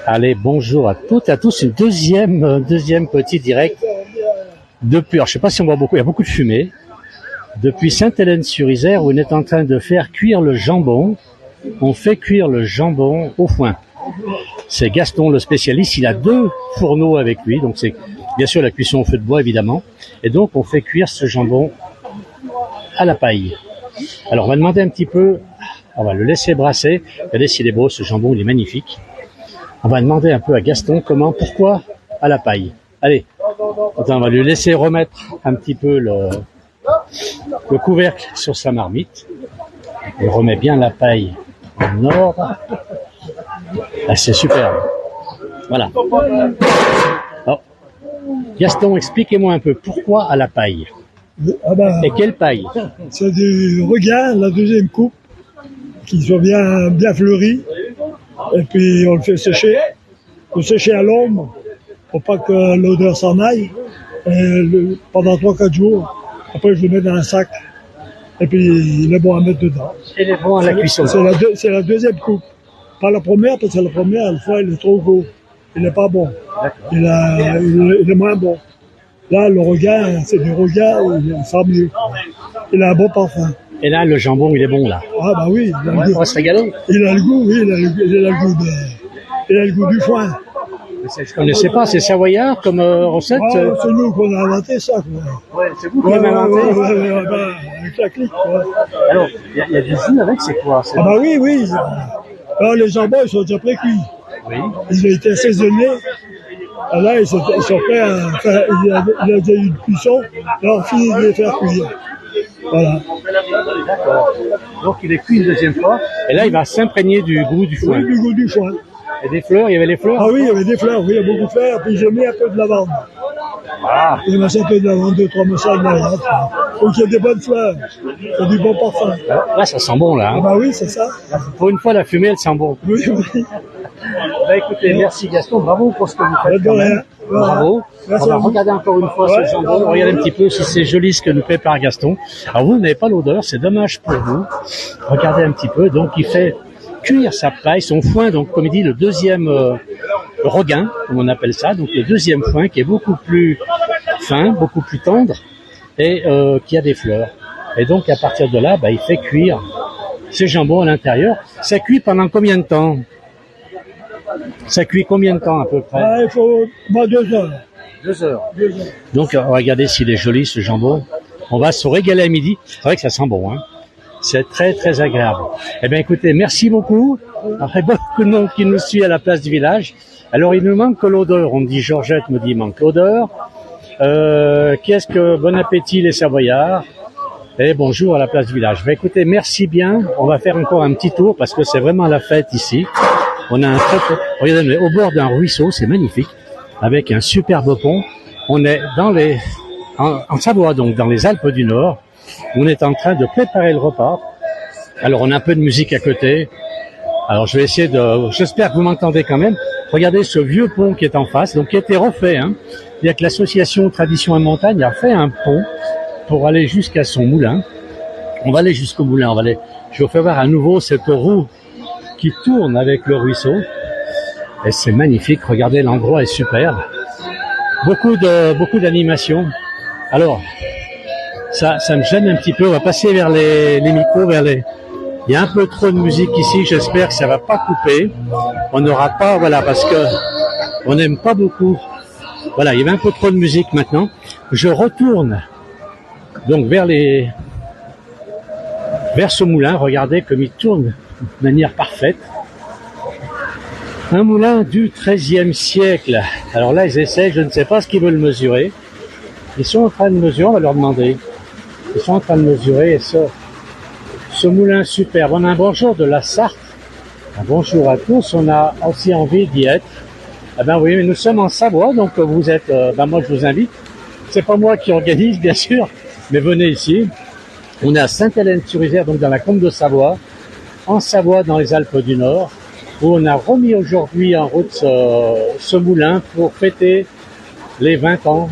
Allez, bonjour à toutes et à tous. Une deuxième petit direct depuis, alors je sais pas si on voit beaucoup, il y a beaucoup de fumée. Depuis Sainte-Hélène-sur-Isère où on est en train de faire cuire le jambon. On fait cuire le jambon au foin. C'est Gaston le spécialiste, il a 2 fourneaux avec lui, donc c'est bien sûr la cuisson au feu de bois évidemment. Et donc on fait cuire ce jambon à la paille. Alors on va demander un petit peu, on va le laisser brasser. Regardez s'il est beau ce jambon, il est magnifique. On va demander un peu à Gaston pourquoi à la paille. Allez, attends, on va lui laisser remettre un petit peu le couvercle sur sa marmite. Il remet bien la paille en ordre. Ah, c'est superbe. Voilà. Alors, Gaston, expliquez-moi un peu pourquoi à la paille. Et quelle paille? C'est du regain, la deuxième coupe, qui soit bien fleurie. Et puis on le fait sécher. On le sécher à l'ombre pour pas que l'odeur s'en aille. Et pendant 3-4 jours. Après je le mets dans un sac. Et puis il est bon à mettre dedans. Il est bon à la cuisson. C'est la deuxième coupe. Pas la première, parce que la première, une fois, il est trop gros. Il n'est pas bon. Il est moins bon. Là, le regain, c'est du regain, il sent mieux. Il a un bon parfum. Et là, le jambon, il est bon, là. Ah, bah oui. On va se régaler. Il a le goût, oui, il a le goût du foin. Je ne connaissais pas, c'est savoyard comme recette. C'est nous qu'on a inventé ça, quoi. Ouais, c'est vous qui l'avez inventé. Avec la clique, quoi. Alors, il y a du jus avec, c'est quoi? Ah, bah oui. Alors, les jambons, ils sont déjà pré-cuits. Oui. Ils ont été assaisonnés. Là, ils sont prêts il y a déjà eu une cuisson. Là, on finit de les faire cuire. Voilà. D'accord. Donc, il est cuit une deuxième fois. Et là, il va s'imprégner du goût du foin. Oui, du goût du foin. Et des fleurs, il y avait les fleurs? Ah oui, il y avait des fleurs, oui, il y a beaucoup de fleurs. Puis j'ai mis un peu de lavande. Ah. J'ai mis un peu de lavande, 2-3 messages de lavande. Donc il y a des bonnes fleurs. C'est du bon parfum. Là, ça sent bon, là. Hein. Ah bah oui, c'est ça. Pour une fois, la fumée, elle sent bon. Oui, oui. Bah écoutez, merci Gaston, bravo pour ce que vous faites. De rien. Bravo. Merci On va regarder encore une fois ce jambon, regardez un petit peu si c'est joli ce que nous prépare Gaston. Alors vous n'avez pas l'odeur, c'est dommage pour vous. Regardez un petit peu, donc il fait cuire sa paille, son foin, donc comme il dit, le deuxième regain, comme on appelle ça, donc le deuxième foin qui est beaucoup plus fin, beaucoup plus tendre et qui a des fleurs. Et donc à partir de là, il fait cuire ce jambon à l'intérieur. Ça cuit pendant combien de temps? Ça cuit combien de temps à peu près? Il faut 2 heures. 2 heures. Donc regardez s'il est joli ce jambon. On va se régaler à midi. C'est vrai que ça sent bon, hein. C'est très très agréable. Eh bien écoutez, merci beaucoup. Après beaucoup de monde qui nous suit à la place du village. Alors il nous manque que l'odeur. On me dit, Georgette me dit, il manque l'odeur. Qu'est-ce que bon appétit les Savoyards. Et bonjour à la place du village. Écoutez, merci bien. On va faire encore un petit tour parce que c'est vraiment la fête ici. On a regardez, au bord d'un ruisseau, c'est magnifique, avec un superbe pont. On est en Savoie, donc dans les Alpes du Nord. On est en train de préparer le repas. Alors on a un peu de musique à côté. Alors je vais essayer j'espère que vous m'entendez quand même. Regardez ce vieux pont qui est en face, donc qui a été refait. Il y a que l'association Tradition et Montagne a fait un pont pour aller jusqu'à son moulin. On va aller jusqu'au moulin. Je vais faire voir à nouveau cette roue qui tourne avec le ruisseau. Et c'est magnifique. Regardez, l'endroit est superbe. Beaucoup d'animation. Alors, ça me gêne un petit peu. On va passer vers les micros, il y a un peu trop de musique ici. J'espère que ça va pas couper. On n'aura pas, parce que on n'aime pas beaucoup. Voilà, il y avait un peu trop de musique maintenant. Je retourne donc vers ce moulin. Regardez comme il tourne de manière parfaite. Un moulin du XIIIe siècle. Alors là, ils essaient, je ne sais pas ce qu'ils veulent mesurer. Ils sont en train de mesurer, on va leur demander. Ils sont en train de mesurer ce moulin superbe. On a un bonjour de la Sarthe. Un bonjour à tous, on a aussi envie d'y être. Ah ben oui, mais nous sommes en Savoie, donc vous êtes, moi je vous invite. C'est pas moi qui organise, bien sûr, mais venez ici. On est à Sainte-Hélène-sur-Isère, donc dans la Combe de Savoie, en Savoie, dans les Alpes du Nord, où on a remis aujourd'hui en route ce moulin pour fêter les 20 ans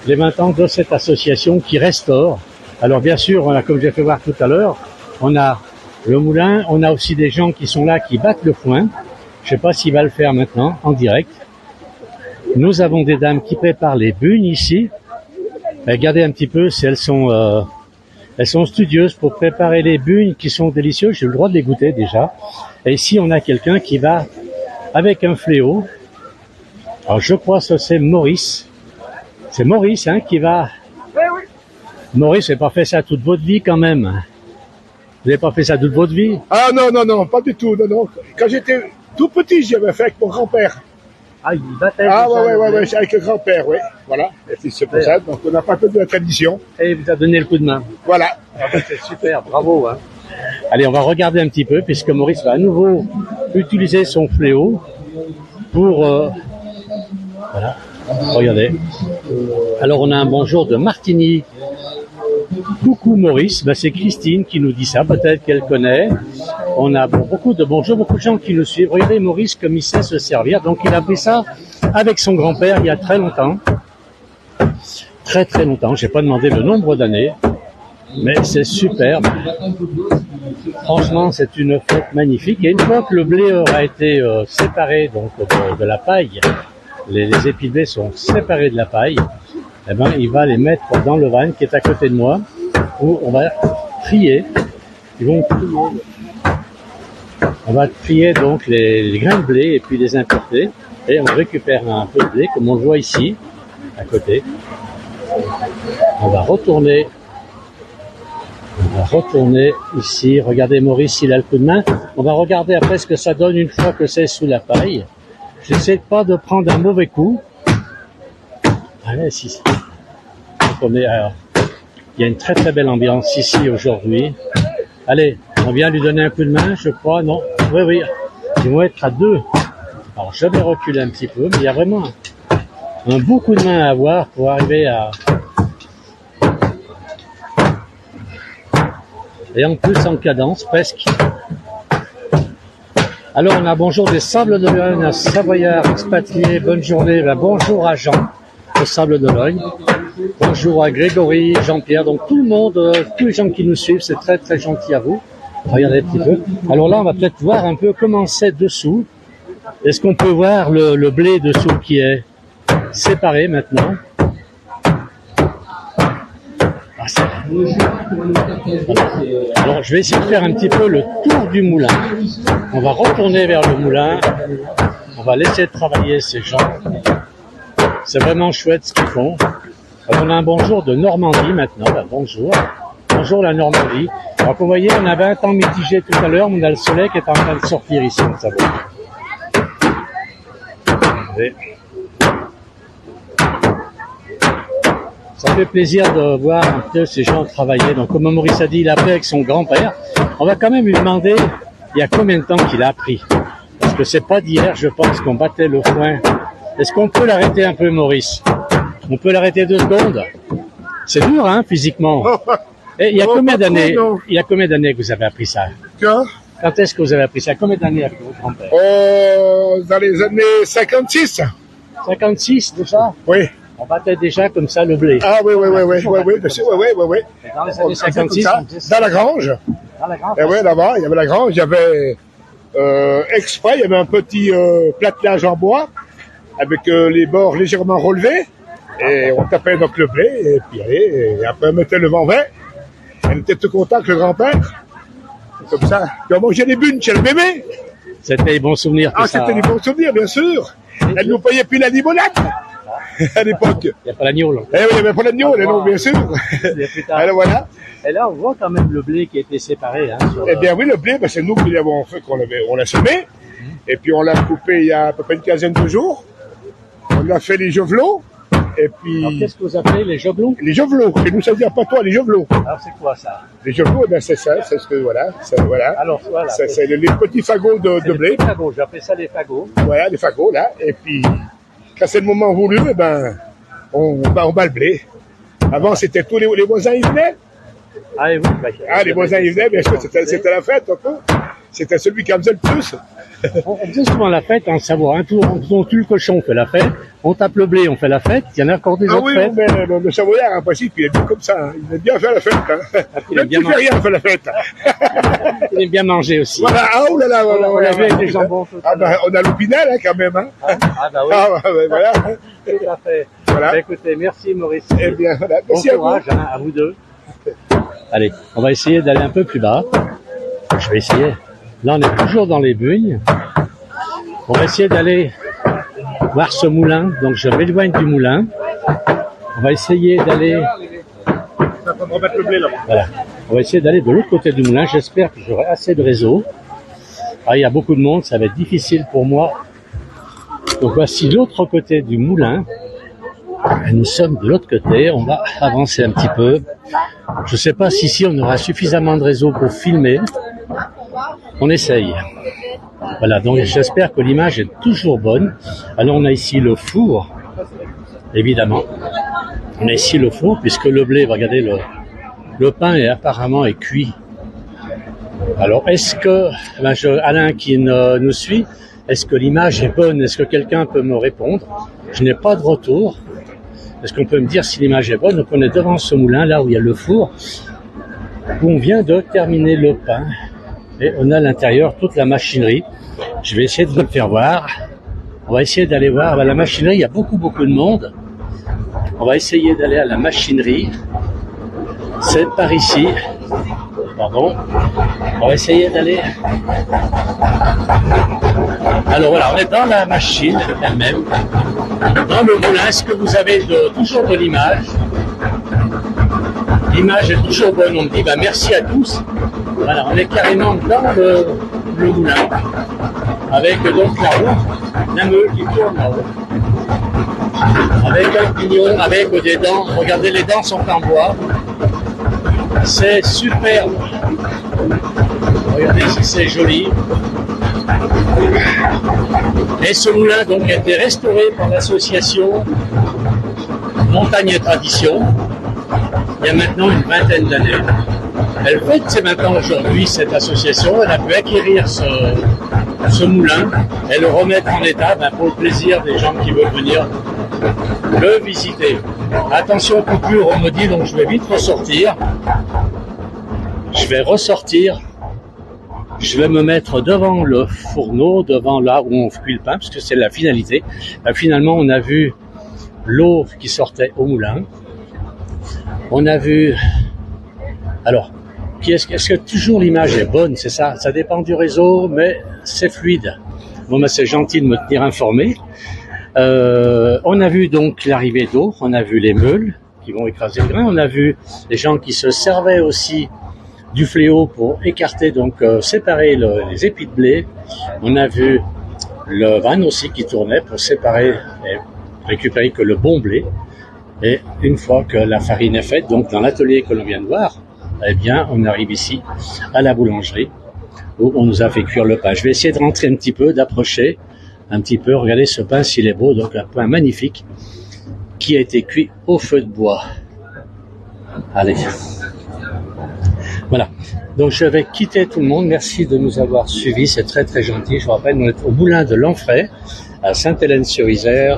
de cette association qui restaure. Alors bien sûr, comme j'ai fait voir tout à l'heure, on a Le moulin, on a aussi des gens qui sont là, qui battent le foin. Je sais pas s'il va le faire maintenant, en direct. Nous avons des dames qui préparent les bunes ici. Regardez un petit peu si elles sont studieuses pour préparer les bunes qui sont délicieuses. J'ai le droit de les goûter déjà. Et ici, on a quelqu'un qui va avec un fléau. Alors, je crois que c'est Maurice. C'est Maurice, hein, qui va... Maurice, vous n'avez pas fait ça toute votre vie quand même. Vous n'avez pas fait ça toute votre vie? Ah non, pas du tout, non. Quand j'étais tout petit, j'avais fait avec mon grand-père. Ah, il battait. Ah ouais, avec le grand-père, oui. Voilà, et puis c'est pour ça, donc on n'a pas perdu la tradition. Et il vous a donné le coup de main. Voilà. Ah, c'est super, bravo. Hein. Allez, on va regarder un petit peu, puisque Maurice va à nouveau utiliser son fléau pour... voilà, regardez. Alors, on a un bonjour de Martigny. Coucou Maurice, ben, c'est Christine qui nous dit ça, peut-être qu'elle connaît. On a beaucoup de bonjours, beaucoup de gens qui nous suivent. Regardez Maurice comme il sait se servir. Donc il a pris ça avec son grand-père il y a très longtemps. Très très longtemps, j'ai pas demandé le nombre d'années. Mais c'est superbe. Franchement, c'est une fête magnifique. Et une fois que le blé aura été séparé donc de la paille, les épis de blé sont séparés de la paille, eh ben, il va les mettre dans le van qui est à côté de moi, où on va trier. Ils vont trier. On va trier donc les grains de blé et puis les importer. Et on récupère un peu de blé, comme on le voit ici, à côté. On va retourner ici. Regardez Maurice, il a le coup de main. On va regarder après ce que ça donne une fois que c'est sous la paille. J'essaie pas de prendre un mauvais coup. Allez, si. Alors, il y a une très très belle ambiance ici aujourd'hui. Allez, on vient lui donner un coup de main, je crois, non? Oui. Ils vont être à deux. Alors, je vais reculer un petit peu, mais il y a vraiment un beau coup de main à avoir pour arriver à... Et en plus en cadence, presque. Alors, on a bonjour des Sables d'Olonne, à Savoyard, expatriés, bonne journée. Ben, bonjour à Jean, au Sables d'Olonne. Bonjour à Grégory, Jean-Pierre, donc tout le monde, tous les gens qui nous suivent, c'est très très gentil à vous. Regardez un petit peu. Alors là, on va peut-être voir un peu comment c'est dessous. Est-ce qu'on peut voir le blé dessous qui est séparé maintenant? Alors, je vais essayer de faire un petit peu le tour du moulin. On va retourner vers le moulin. On va laisser travailler ces gens. C'est vraiment chouette ce qu'ils font. Alors, on a un bonjour de Normandie maintenant. Ben, bonjour. Bonjour la Normandie. Alors, vous voyez, on avait un temps mitigé tout à l'heure, mais on a le soleil qui est en train de sortir ici, on savait. Ça fait plaisir de voir un peu ces gens travailler. Donc, comme Maurice a dit, il a appris avec son grand-père. On va quand même lui demander il y a combien de temps qu'il a appris. Parce que c'est pas d'hier, je pense, qu'on battait le foin. Est-ce qu'on peut l'arrêter un peu, Maurice? On peut l'arrêter 2 secondes? C'est dur, hein, physiquement. Et il y a combien d'années? Il y a combien d'années que vous avez appris ça? Quand est-ce que vous avez appris ça? Combien d'années avec votre grand-père? Dans les années 56. 56 déjà? Oui. On battait déjà comme ça le blé. Ah oui. Dans les années 56, dans la grange. Dans la grange. Et oui, là-bas, il y avait la grange. Il y avait exprès, il y avait un petit platelage en bois avec les bords légèrement relevés. Et on tapait donc le blé, et puis allez, et après on mettait le vent vert. Elle était tout content que le grand-père. Comme ça. Puis on mangeait des bunes chez le bébé. C'était des bons souvenirs. Ah, c'était des bons souvenirs, bien sûr. Elle nous payait plus la limonade à l'époque. Il n'y a pas l'agneau, là. Eh oui, il n'y avait pas l'agneau, non, bien sûr. Alors voilà. Et là, on voit quand même le blé qui a été séparé. Hein, eh bien oui, le blé, ben, c'est nous qui l'avons fait, on l'a semé. Et puis on l'a coupé il y a à peu près une quinzaine de jours. On a fait les jovelots. Et puis... Alors, qu'est-ce que vous appelez les jovelots? Les jovelots. Et nous, ça veut dire pas toi, les jovelots. Alors, c'est quoi ça? Les jovelots, ben, c'est ça, c'est ce que, voilà. Alors, voilà. C'est les petits fagots de blé. Les petits fagots, j'appelle ça les fagots. Voilà, les fagots, là. Et puis, quand c'est le moment voulu, eh ben, on bat le blé. Avant, c'était tous les voisins, ils venaient. Ah, oui, les voisins, ils venaient, bien sûr, c'était la fête, un peu. c'était celui qui en faisait le plus. On faisait souvent la fête en Savoie. Hein. On tue le cochon, on fait la fête. On tape le blé, on fait la fête. Il y en a encore des autres fêtes. Mais le Savoyard, en principe, il est bien comme ça. Hein. Il aime bien faire la fête. Hein. Il aime bien manger. Rien, on fait la fête. Il aime bien manger aussi. Voilà, oh là là, voilà. On l'a vu avec les jambons. On a l'Opinel, hein, quand même. Hein. Bah oui. Voilà. Tout à fait. Voilà. Bah, écoutez, merci Maurice. Eh bien, voilà. Bon Merci courage à vous deux. Allez, on va essayer d'aller un peu plus bas. Je vais essayer. Là, on est toujours dans les Bugnes. On va essayer d'aller voir ce moulin. Donc, je m'éloigne du moulin. On va essayer d'aller... Ça va me remettre le blé, là. Voilà. On va essayer d'aller de l'autre côté du moulin. J'espère que j'aurai assez de réseau. Ah, il y a beaucoup de monde. Ça va être difficile pour moi. Donc, voici l'autre côté du moulin. Nous sommes de l'autre côté. On va avancer un petit peu. Je ne sais pas si ici on aura suffisamment de réseau pour filmer. On essaye. Voilà, donc j'espère que l'image est toujours bonne. Alors on a ici le four, évidemment. On a ici le four, puisque le blé, regardez, le pain est apparemment cuit. Alors est-ce que, Alain qui nous suit, est-ce que l'image est bonne? Est-ce que quelqu'un peut me répondre? Je n'ai pas de retour. Est-ce qu'on peut me dire si l'image est bonne? Donc on est devant ce moulin, là où il y a le four, où on vient de terminer le pain. Et on a à l'intérieur toute la machinerie. Je vais essayer de vous le faire voir. On va essayer d'aller voir la machinerie. Il y a beaucoup de monde. On va essayer d'aller à la machinerie. C'est par ici. Pardon. On va essayer d'aller... Alors voilà, on est dans la machine elle-même. Dans le moulin, est-ce que vous avez toujours de l'image? L'image est toujours bonne. On me dit merci à tous. Voilà, on est carrément dans le moulin. Avec donc la roue, la meule qui tourne là-haut. Avec un pignon, avec des dents. Regardez, les dents sont en bois. C'est superbe. Regardez si c'est joli. Et ce moulin donc a été restauré par l'association Montagne et Tradition il y a maintenant une vingtaine d'années. Elle fête ses 20 ans aujourd'hui, cette association. Elle a pu acquérir ce moulin et le remettre en état pour le plaisir des gens qui veulent venir le visiter. Attention, coupure, on me dit, donc je vais vite ressortir. Je vais ressortir. Je vais me mettre devant le fourneau, devant là où on cuit le pain, parce que c'est la finalité. Finalement, on a vu l'eau qui sortait au moulin. On a vu... Alors, est-ce que toujours l'image est bonne? C'est ça, ça dépend du réseau, mais c'est fluide. Bon, ben, c'est gentil de me tenir informé. On a vu donc l'arrivée d'eau, on a vu les meules qui vont écraser le grain, on a vu les gens qui se servaient aussi du fléau pour écarter, donc séparer les épis de blé. On a vu le van aussi qui tournait pour séparer et récupérer que le bon blé. Et une fois que la farine est faite, donc dans l'atelier que l'on vient de voir, eh bien on arrive ici à la boulangerie où on nous a fait cuire le pain. Je vais essayer de rentrer un petit peu, d'approcher un petit peu. Regardez ce pain s'il est beau, donc un pain magnifique qui a été cuit au feu de bois. Allez. Voilà, donc je vais quitter tout le monde. Merci de nous avoir suivis, c'est très très gentil. Je vous rappelle, on est au moulin de Lanfray, à Sainte-Hélène-sur-Isère,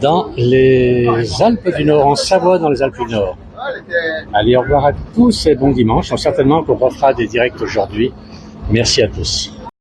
dans les Alpes du Nord, en Savoie, dans les Alpes du Nord. Allez, au revoir à tous et bon dimanche. Certainement qu'on refera des directs aujourd'hui. Merci à tous.